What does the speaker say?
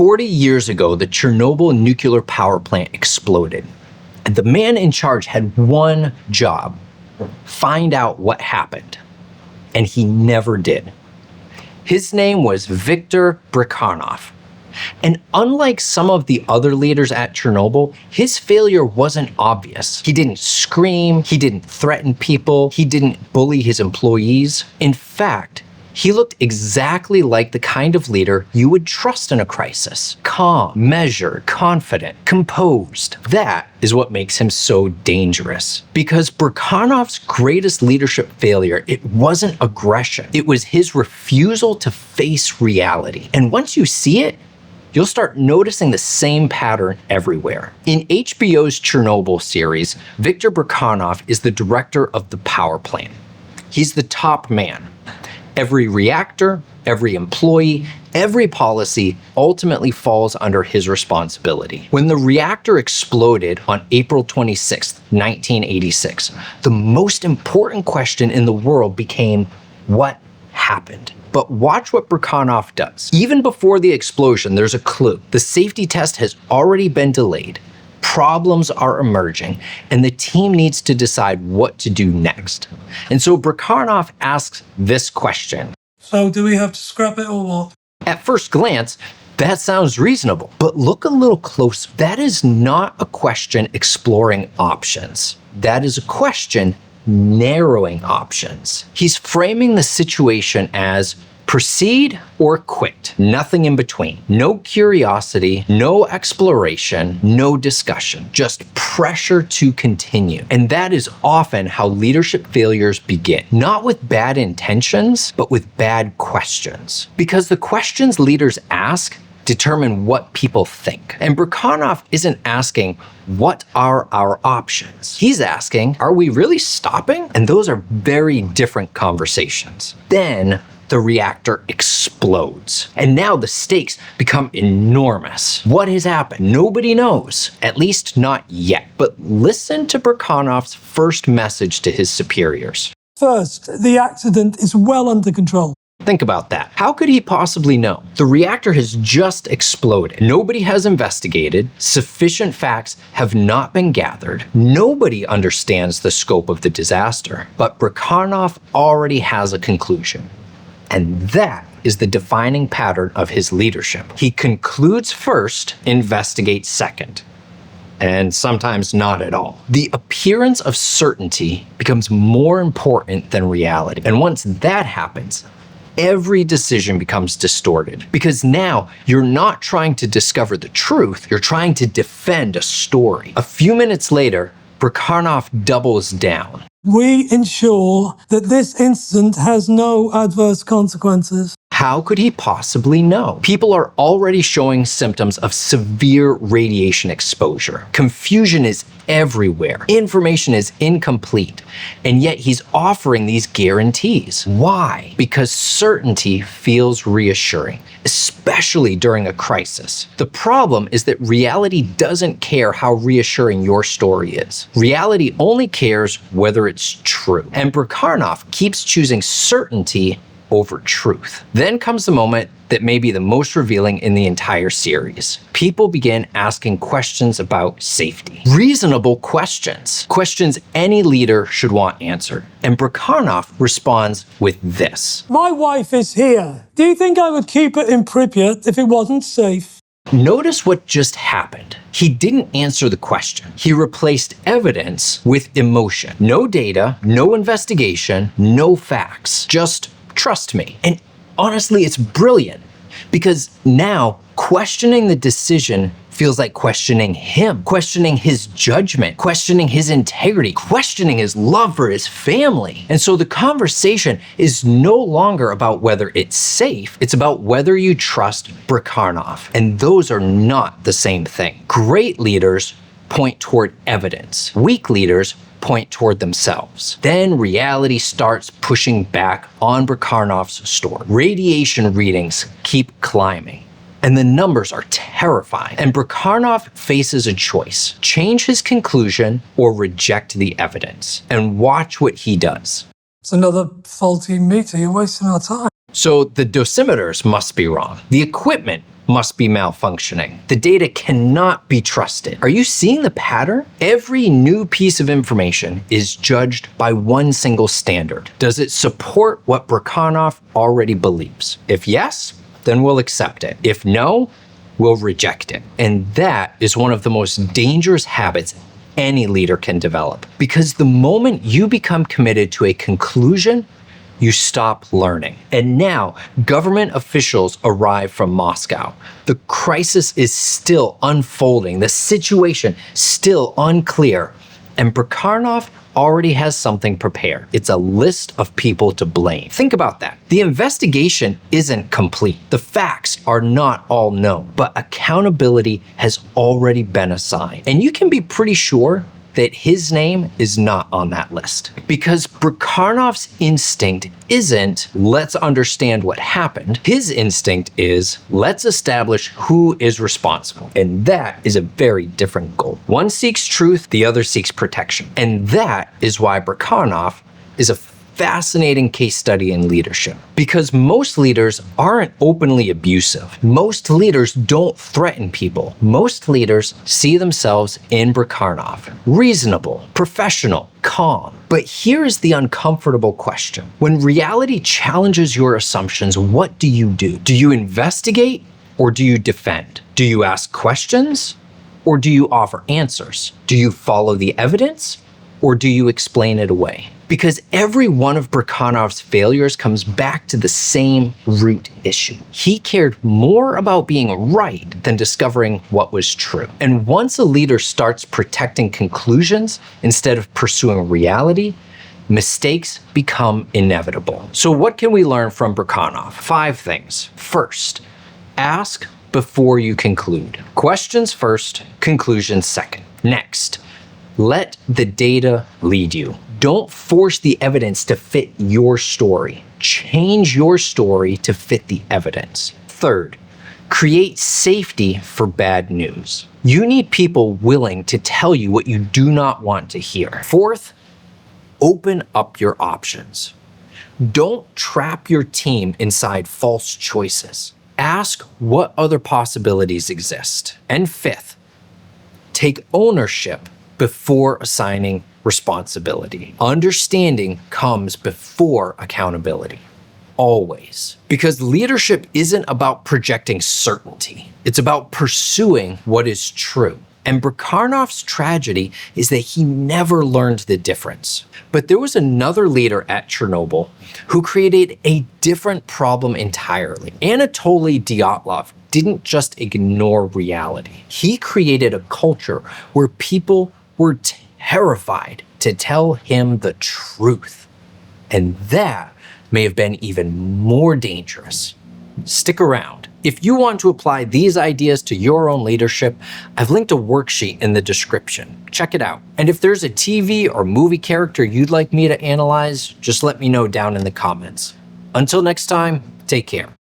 40 years ago, the Chernobyl nuclear power plant exploded. And the man in charge had one job: find out what happened. And he never did. His name was Viktor Brekhanov. And unlike some of the other leaders at Chernobyl, his failure wasn't obvious. He didn't scream, he didn't threaten people, he didn't bully his employees. In fact, he looked exactly like the kind of leader you would trust in a crisis. Calm, measured, confident, composed. That is what makes him so dangerous. Because Brekhanov's greatest leadership failure, it wasn't aggression. It was his refusal to face reality. And once you see it, you'll start noticing the same pattern everywhere. In HBO's Chernobyl series, Viktor Brekhanov is the director of the power plant. He's the top man. Every reactor, every employee, every policy ultimately falls under his responsibility. When the reactor exploded on April 26, 1986, the most important question in the world became, what happened? But watch what Brekhanov does. Even before the explosion, there's a clue. The safety test has already been delayed. Problems are emerging, and the team needs to decide what to do next. And so Brekhanov asks this question. So do we have to scrap it or what? At first glance, that sounds reasonable, but look a little closer. That is not a question exploring options. That is a question narrowing options. He's framing the situation as proceed or quit. Nothing in between. No curiosity, no exploration, no discussion. Just pressure to continue. And that is often how leadership failures begin. Not with bad intentions, but with bad questions. Because the questions leaders ask determine what people think. And Brekhanov isn't asking, what are our options? He's asking, are we really stopping? And those are very different conversations. Then the reactor explodes. And now the stakes become enormous. What has happened? Nobody knows, at least not yet. But listen to Brekhanov's first message to his superiors. First, the accident is well under control. Think about that. How could he possibly know? The reactor has just exploded. Nobody has investigated. Sufficient facts have not been gathered. Nobody understands the scope of the disaster. But Brekhanov already has a conclusion. And that is the defining pattern of his leadership. He concludes first, investigates second. And sometimes not at all. The appearance of certainty becomes more important than reality. And once that happens, every decision becomes distorted. Because now you're not trying to discover the truth, you're trying to defend a story. A few minutes later, Brekhanov doubles down. We ensure that this incident has no adverse consequences. How could he possibly know? People are already showing symptoms of severe radiation exposure. Confusion is everywhere. Information is incomplete. And yet he's offering these guarantees. Why? Because certainty feels reassuring, especially during a crisis. The problem is that reality doesn't care how reassuring your story is. Reality only cares whether it's true. And Brekhanov keeps choosing certainty over truth. Then comes the moment that may be the most revealing in the entire series. People begin asking questions about safety. Reasonable questions. Questions any leader should want answered. And Brekhanov responds with this. My wife is here. Do you think I would keep her in Pripyat if it wasn't safe? Notice what just happened. He didn't answer the question. He replaced evidence with emotion. No data, no investigation, no facts. Just trust me. And honestly, it's brilliant because now questioning the decision feels like questioning him, questioning his judgment, questioning his integrity, questioning his love for his family. And so the conversation is no longer about whether it's safe, it's about whether you trust Brekhanov. And those are not the same thing. Great leaders point toward evidence. Weak leaders point toward themselves. Then reality starts pushing back on Brekhanov's story. Radiation readings keep climbing. And the numbers are terrifying. And Brekhanov faces a choice: change his conclusion or reject the evidence. And watch what he does. It's another faulty meter. You're wasting our time. So the dosimeters must be wrong. The equipment must be malfunctioning. The data cannot be trusted. Are you seeing the pattern? Every new piece of information is judged by one single standard. Does it support what Brekhanov already believes? If yes, then we'll accept it. If no, we'll reject it. And that is one of the most dangerous habits any leader can develop. Because the moment you become committed to a conclusion, you stop learning. And now, government officials arrive from Moscow. The crisis is still unfolding, the situation still unclear, and Brekhanov already has something prepared. It's a list of people to blame. Think about that. The investigation isn't complete. The facts are not all known, but accountability has already been assigned. And you can be pretty sure that his name is not on that list. Because Brekhanov's instinct isn't, let's understand what happened. His instinct is, let's establish who is responsible. And that is a very different goal. One seeks truth, the other seeks protection. And that is why Brekhanov is a fascinating case study in leadership. Because most leaders aren't openly abusive. Most leaders don't threaten people. Most leaders see themselves in Brekhanov. Reasonable, professional, calm. But here's the uncomfortable question. When reality challenges your assumptions, what do you do? Do you investigate or do you defend? Do you ask questions or do you offer answers? Do you follow the evidence or do you explain it away? Because every one of Brekhanov's failures comes back to the same root issue. He cared more about being right than discovering what was true. And once a leader starts protecting conclusions instead of pursuing reality, mistakes become inevitable. So what can we learn from Brekhanov? 5 things. First, ask before you conclude. Questions first, conclusions second. Next, let the data lead you. Don't force the evidence to fit your story. Change your story to fit the evidence. Third, create safety for bad news. You need people willing to tell you what you do not want to hear. Fourth, open up your options. Don't trap your team inside false choices. Ask what other possibilities exist. And fifth, take ownership before assigning responsibility. Understanding comes before accountability. Always. Because leadership isn't about projecting certainty. It's about pursuing what is true. And Brekhanov's tragedy is that he never learned the difference. But there was another leader at Chernobyl who created a different problem entirely. Anatoly Dyatlov didn't just ignore reality. He created a culture where people were terrified to tell him the truth. And that may have been even more dangerous. Stick around. If you want to apply these ideas to your own leadership, I've linked a worksheet in the description. Check it out. And if there's a TV or movie character you'd like me to analyze, just let me know down in the comments. Until next time, take care.